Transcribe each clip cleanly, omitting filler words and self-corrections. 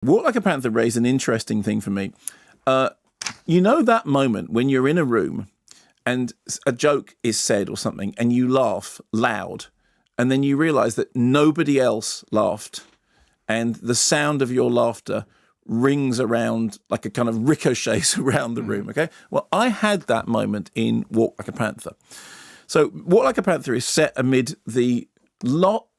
Walk Like a Panther raised an interesting thing for me. You know that moment when you're in a room and a joke is said or something and you laugh loud and then you realise that nobody else laughed and the sound of your laughter rings around like a kind of ricochets around the room, okay? Well, I had that moment in Walk Like a Panther. So Walk Like a Panther is set amid the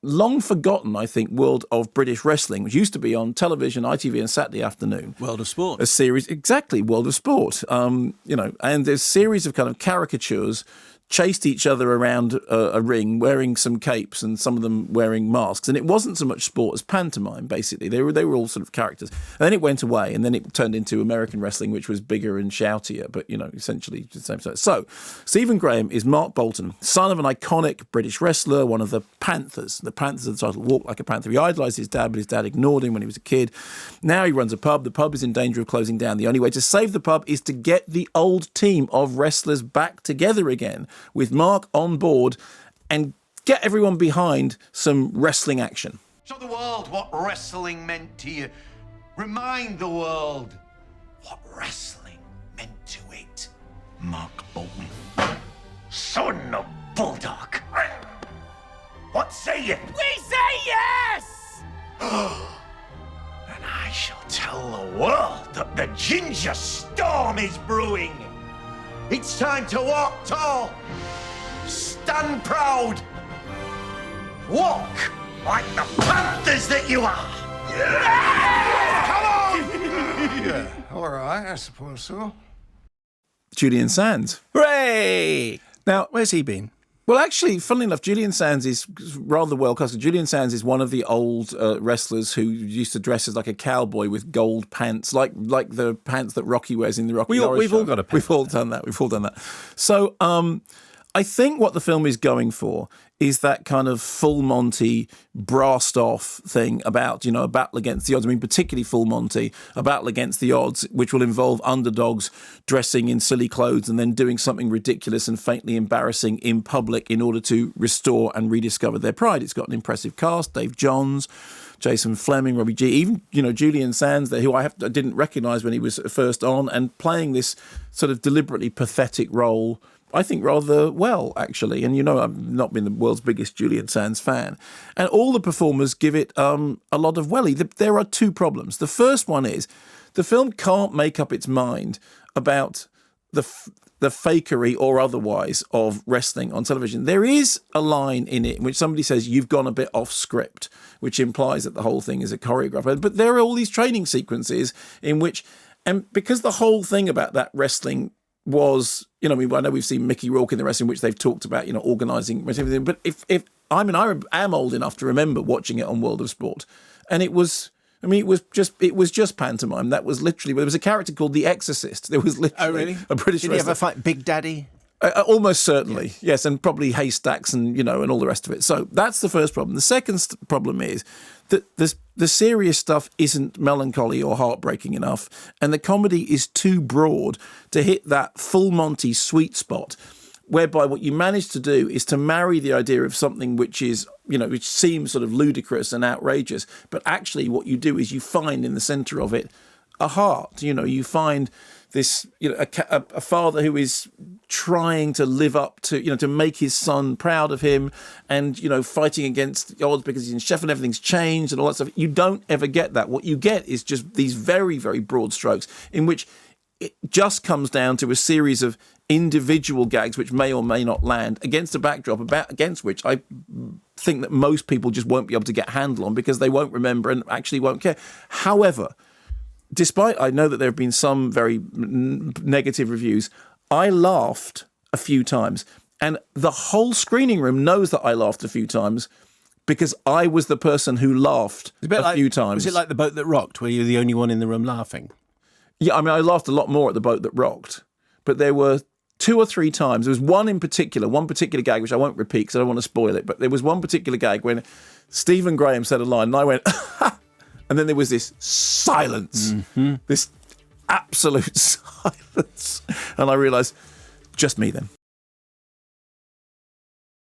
long forgotten, I think, world of British wrestling, which used to be on television, ITV and Saturday afternoon. World of Sport. A series, exactly, World of Sport. And there's a series of kind of caricatures chased each other around a ring wearing some capes and some of them wearing masks. And it wasn't so much sport as pantomime, basically. They were all sort of characters. And then it went away and then it turned into American wrestling, which was bigger and shoutier, but, essentially the same size. So Stephen Graham is Mark Bolton, son of an iconic British wrestler, one of the Panthers. The Panthers are the title, Walk Like a Panther. He idolised his dad, but his dad ignored him when he was a kid. Now he runs a pub. The pub is in danger of closing down. The only way to save the pub is to get the old team of wrestlers back together again, with Mark on board and get everyone behind some wrestling action. Show the world what wrestling meant to you. Remind the world what wrestling meant to it. Mark Bolton, son of Bulldog. What say you? We say yes! And I shall tell the world that the ginger storm is brewing. It's time to walk tall. Stand proud. Walk like the Panthers that you are. Yeah! Come on! Yeah, all right, I suppose so. Julian Sands. Hooray! Now, where's he been? Well, actually, funnily enough, Julian Sands is rather well cast. Julian Sands is one of the old wrestlers who used to dress as like a cowboy with gold pants, like the pants that Rocky wears in the Rocky Horror We've Show. all got a pair. We've all done that. So I think what the film is going for is that kind of full Monty brassed off thing about, a battle against the odds. I mean, particularly full Monty, a battle against the odds, which will involve underdogs dressing in silly clothes and then doing something ridiculous and faintly embarrassing in public in order to restore and rediscover their pride. It's got an impressive cast: Dave Johns, Jason Fleming, Robbie G, even, Julian Sands there, who I didn't recognise when he was first on, and playing this sort of deliberately pathetic role, I think, rather well, actually. And, I've not been the world's biggest Julian Sands fan. And all the performers give it a lot of welly. There are two problems. The first one is the film can't make up its mind about the fakery or otherwise of wrestling on television. There is a line in it in which somebody says, "You've gone a bit off script," which implies that the whole thing is a choreograph. But there are all these training sequences in which, and because the whole thing about that wrestling was, I know we've seen Mickey Rourke in the wrestling, which they've talked about, organising everything. But I am old enough to remember watching it on World of Sport, and it was just pantomime. That was literally, there was a character called the Exorcist. There was literally a British Did wrestler. he ever fight Big Daddy? Almost certainly, yes, and probably haystacks and and all the rest of it. So that's the first problem. The second problem is that the serious stuff isn't melancholy or heartbreaking enough, and the comedy is too broad to hit that full Monty sweet spot, whereby what you manage to do is to marry the idea of something which is, which seems sort of ludicrous and outrageous, but actually what you do is you find in the centre of it a heart. You find this, a father who is trying to live up to, to make his son proud of him, and, fighting against the odds because he's in Sheffield, everything's changed and all that stuff. You don't ever get that. What you get is just these very, very broad strokes in which it just comes down to a series of individual gags which may or may not land against a backdrop against which I think that most people just won't be able to get a handle on because they won't remember and actually won't care. However, despite I know that there have been some very negative reviews, I laughed a few times. And the whole screening room knows that I laughed a few times because I was the person who laughed a few times. Was it like The Boat That Rocked, where you were the only one in the room laughing? Yeah, I laughed a lot more at The Boat That Rocked. But there were 2 or 3 times. There was one particular gag, which I won't repeat because I don't want to spoil it. But there was one particular gag when Stephen Graham said a line and I went, and then there was this silence, this absolute silence. And I realised, just me then.